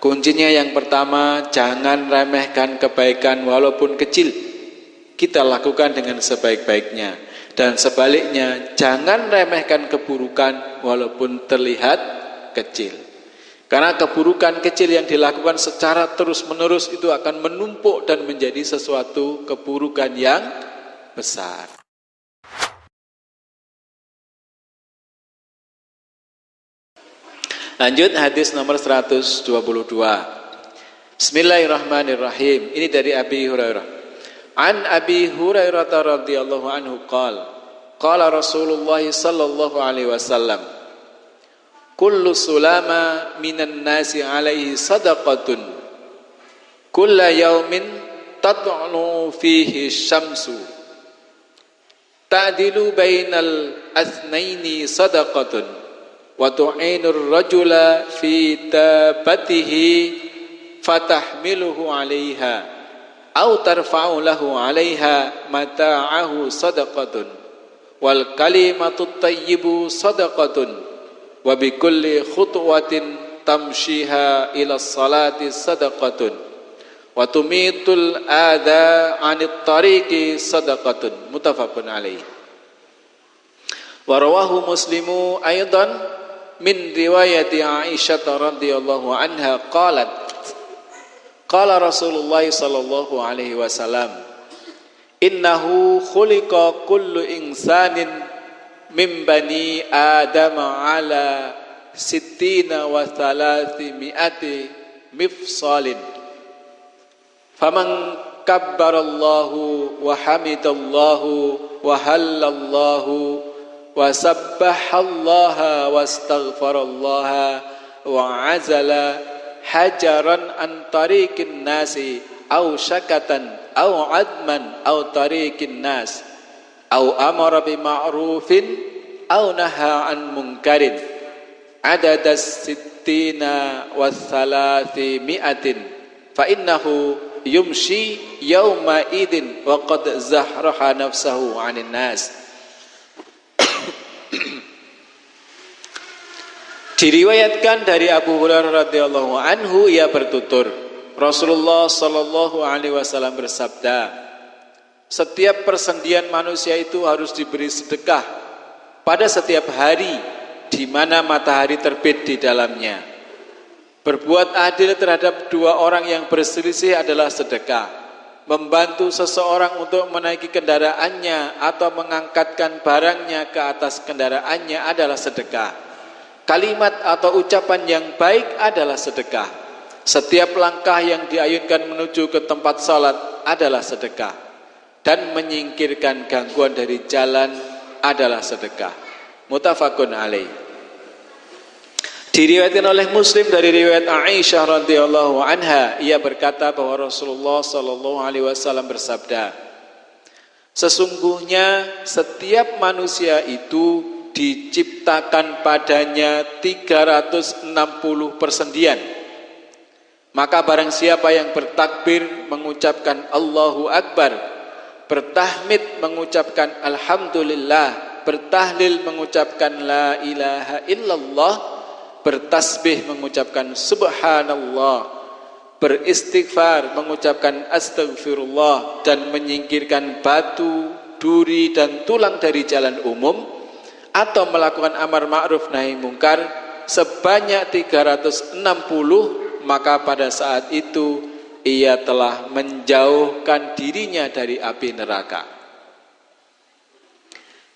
Kuncinya yang pertama, jangan remehkan kebaikan walaupun kecil. Kita lakukan dengan sebaik-baiknya. Dan sebaliknya, jangan remehkan keburukan walaupun terlihat kecil. Karena keburukan kecil yang dilakukan secara terus-menerus itu akan menumpuk dan menjadi sesuatu keburukan yang besar. Lanjut hadis nomor 122. Bismillahirrahmanirrahim. Ini dari Abi Hurairah. An Abi Hurairah radhiyallahu anhu qala Rasulullah sallallahu alaihi wasallam, kullu sulama minan nasi alaihi sadaqatun kulla yaumin tad'u fihi syamsu ta'dilu bainal athnaini sadaqatun wa tu'inur rajula fi tabatihi fatahmiluhu 'alaiha aw tarfa'u lahu 'alaiha mata'ahu sadaqatun wal kalimatut thayyibu sadaqatun wa bi kulli khutwatin tamshiha ila salati sadaqatun wa tumitul adha 'anit tariqi sadaqatun. Muttafaqun alaih. Wa rawahu Muslimu aidan min riwayati Aisyah radhiyallahu anha qalat qala Rasulullah sallallahu alaihi wasallam, innahu khuliqa kullu insanin min bani Adam ala sittina wa thalathimi'ati mifsalin faman kabbarallahu wa hamidallahu wa hallallahu wa sabbahallaha wa astaghfarallaha wa azala hajaran an tariqin nasi au syakatan au adman au tariqin nas au amara bi ma'rufin au naha an munkarin adadas sittina wa thalathi mi'atin fa innahu yumshi yawma idin wa qad zahraha nafsahu 'anil nas. Diriwayatkan dari Abu Hurairah radhiyallahu anhu, ia bertutur, Rasulullah sallallahu alaihi wasallam bersabda, setiap persendian manusia itu harus diberi sedekah pada setiap hari di mana matahari terbit di dalamnya. Berbuat adil terhadap dua orang yang berselisih adalah sedekah. Membantu seseorang untuk menaiki kendaraannya atau mengangkatkan barangnya ke atas kendaraannya adalah sedekah. Kalimat atau ucapan yang baik adalah sedekah. Setiap langkah yang diayunkan menuju ke tempat salat adalah sedekah. Dan menyingkirkan gangguan dari jalan adalah sedekah. Muttafaqun alaih. Diriwayatkan oleh Muslim dari riwayat Aisyah radhiyallahu anha, ia berkata bahwa Rasulullah sallallahu alaihi wasallam bersabda, sesungguhnya setiap manusia itu diciptakan padanya 360 persendian. Maka barang siapa yang bertakbir mengucapkan Allahu Akbar, bertahmid mengucapkan Alhamdulillah, bertahlil mengucapkan La ilaha illallah, bertasbih mengucapkan Subhanallah, beristighfar mengucapkan Astaghfirullah, dan menyingkirkan batu, duri dan tulang dari jalan umum, atau melakukan amar ma'ruf nahi mungkar sebanyak 360, maka pada saat itu ia telah menjauhkan dirinya dari api neraka.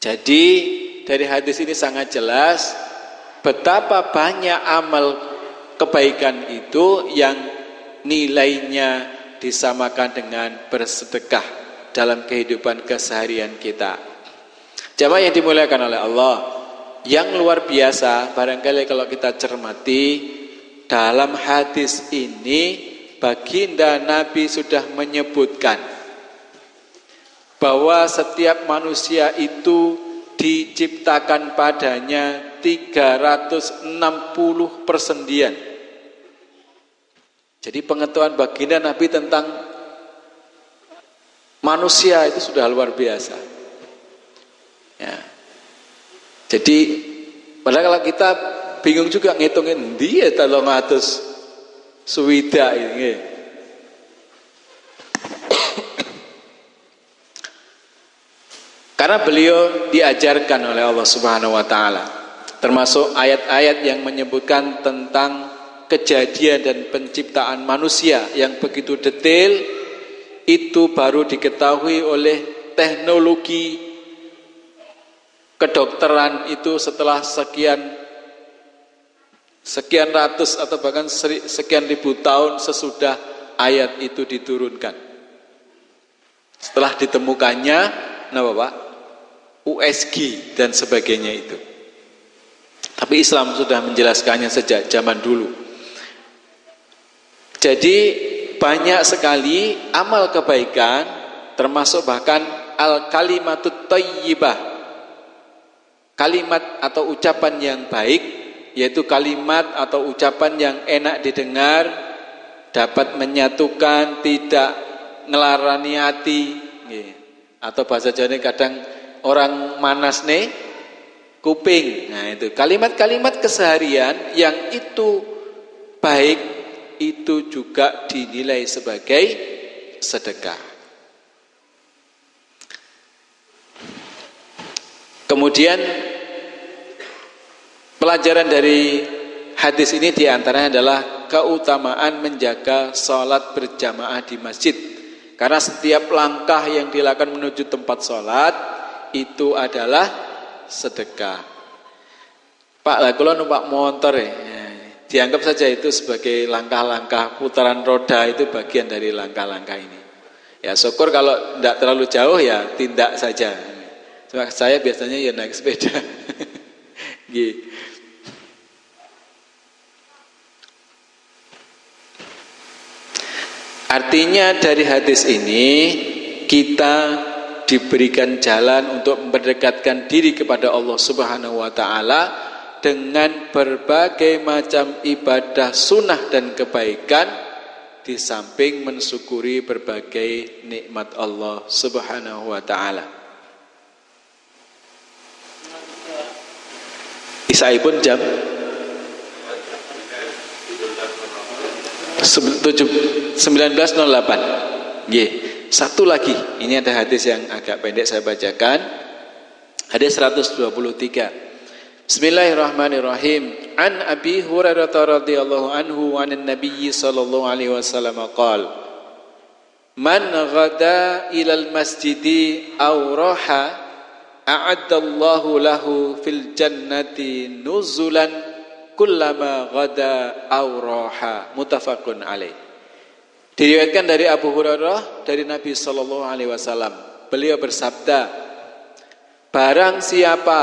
Jadi dari hadis ini sangat jelas betapa banyak amal kebaikan itu yang nilainya disamakan dengan bersedekah dalam kehidupan keseharian kita. Jamaah yang dimuliakan oleh Allah, yang luar biasa barangkali kalau kita cermati dalam hadis ini, baginda Nabi sudah menyebutkan bahwa setiap manusia itu diciptakan padanya 360 persendian. Jadi pengetahuan baginda Nabi tentang manusia itu sudah luar biasa. Ya. Jadi padahal kalau kita bingung juga ngitungin dia 300 Suwida ini. Karena beliau diajarkan oleh Allah Subhanahu wa taala, termasuk ayat-ayat yang menyebutkan tentang kejadian dan penciptaan manusia yang begitu detail, itu baru diketahui oleh teknologi kedokteran itu setelah sekian ratus atau bahkan sekian ribu tahun sesudah ayat itu diturunkan. Setelah ditemukannya, USG dan sebagainya itu. Tapi Islam sudah menjelaskannya sejak zaman dulu. Jadi banyak sekali amal kebaikan, termasuk bahkan al-kalimatut thayyibah, kalimat atau ucapan yang baik, yaitu kalimat atau ucapan yang enak didengar, dapat menyatukan, tidak ngelarani hati, atau bahasa Jawa kadang orang manas nih kuping. Nah, itu kalimat-kalimat keseharian yang itu baik, itu juga dinilai sebagai sedekah. Kemudian pelajaran dari hadis ini diantaranya adalah keutamaan menjaga sholat berjamaah di masjid. Karena setiap langkah yang dilakukan menuju tempat sholat itu adalah sedekah. Pak, lah kalau numpak motor dianggap saja itu sebagai langkah-langkah putaran roda, itu bagian dari langkah-langkah ini. Ya syukur kalau tidak terlalu jauh ya tindak saja. Cuma saya biasanya ya naik sepeda. Artinya dari hadis ini kita diberikan jalan untuk mendekatkan diri kepada Allah Subhanahu wa taala dengan berbagai macam ibadah sunnah dan kebaikan, di samping mensyukuri berbagai nikmat Allah Subhanahu wa taala. Isaipun jam 19.08. Satu lagi, ini ada hadis yang agak pendek saya bacakan. Hadis 123. Bismillahirrahmanirrahim. An Abi Hurairah radhiyallahu anhu anin Nabi sallallahu alaihi wasallam qala: Man ghada ilal masjidi aw raha a'addallahu lahu fil jannati nuzulan kullama ghada aw raha. Muttafaqun alaih. Diriwayatkan dari Abu Hurairah dari Nabi sallallahu alaihi wasallam. Beliau bersabda, barang siapa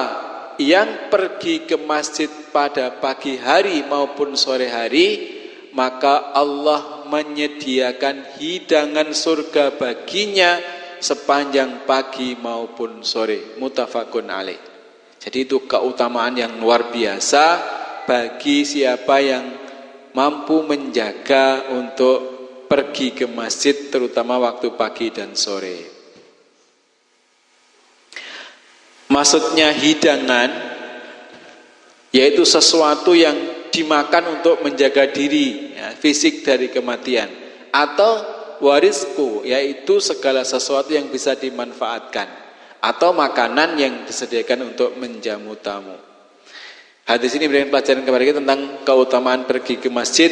yang pergi ke masjid pada pagi hari maupun sore hari, maka Allah menyediakan hidangan surga baginya sepanjang pagi maupun sore. Muttafaqun alaih. Jadi itu keutamaan yang luar biasa bagi siapa yang mampu menjaga untuk pergi ke masjid, terutama waktu pagi dan sore. Maksudnya hidangan, yaitu sesuatu yang dimakan untuk menjaga diri, ya, fisik dari kematian. Atau warisku, yaitu segala sesuatu yang bisa dimanfaatkan. Atau makanan yang disediakan untuk menjamu tamu. Hadis ini memberikan pelajaran kepada kita tentang keutamaan pergi ke masjid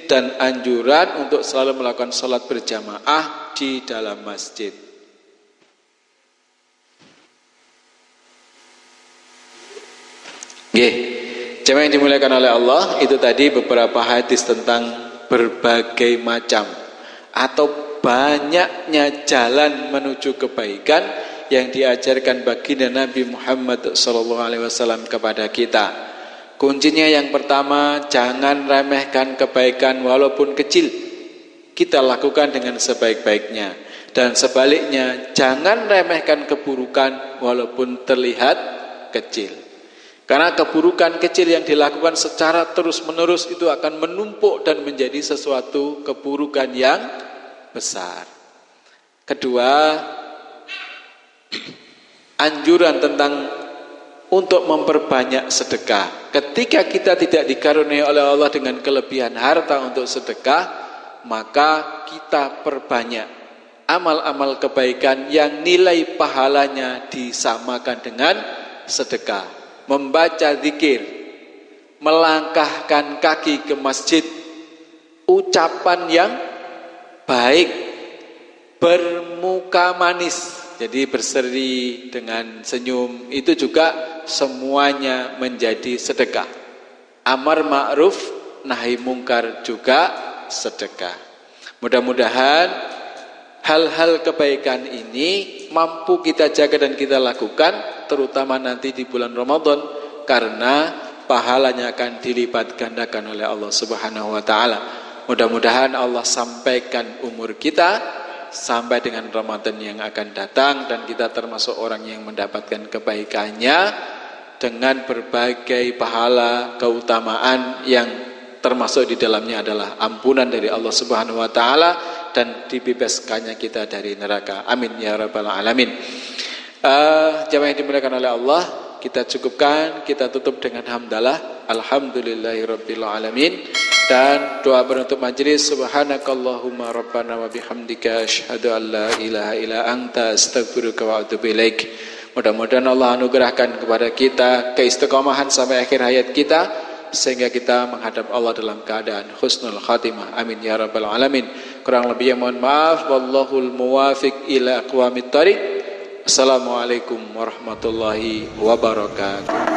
dan anjuran untuk selalu melakukan sholat berjamaah di dalam masjid. Jemaah yang dimuliakan oleh Allah, itu tadi beberapa hadis tentang berbagai macam atau banyaknya jalan menuju kebaikan yang diajarkan baginda Nabi Muhammad SAW kepada kita. Kuncinya yang pertama, jangan remehkan kebaikan walaupun kecil, kita lakukan dengan sebaik-baiknya. Dan sebaliknya, jangan remehkan keburukan walaupun terlihat kecil. Karena keburukan kecil yang dilakukan secara terus-menerus itu akan menumpuk dan menjadi sesuatu keburukan yang besar. Kedua, anjuran tentang untuk memperbanyak sedekah. Ketika kita tidak dikaruniai oleh Allah dengan kelebihan harta untuk sedekah, maka kita perbanyak amal-amal kebaikan yang nilai pahalanya disamakan dengan sedekah. Membaca zikir, melangkahkan kaki ke masjid, ucapan yang baik, bermuka manis, jadi berseri dengan senyum, itu juga semuanya menjadi sedekah. Amar ma'ruf, nahi mungkar juga sedekah. Mudah-mudahan hal-hal kebaikan ini mampu kita jaga dan kita lakukan, terutama nanti di bulan Ramadan, karena pahalanya akan dilipat gandakan oleh Allah Subhanahu wa taala. Mudah-mudahan Allah sampaikan umur kita sampai dengan Ramadan yang akan datang, dan kita termasuk orang yang mendapatkan kebaikannya dengan berbagai pahala keutamaan yang termasuk di dalamnya adalah ampunan dari Allah Subhanahu wa taala dan dibebaskannya kita dari neraka. Amin ya rabbal alamin. Jamaah yang dimuliakan oleh Allah, kita cukupkan, kita tutup dengan hamdalah, alhamdulillahirabbil alamin, dan doa penutup majelis, subhanakallahumma rabbana wa bihamdika asyhadu an la ilaha illa anta astaghfiruka wa atubu ilaik. Mudah-mudahan Allah anugerahkan kepada kita keistiqomahan sampai akhir hayat kita, sehingga kita menghadap Allah dalam keadaan husnul khatimah. Amin ya rabbal alamin. Kurang lebihnya mohon maaf. Wallahul muwafiq ila aqwamit thariq. Assalamualaikum warahmatullahi wabarakatuh.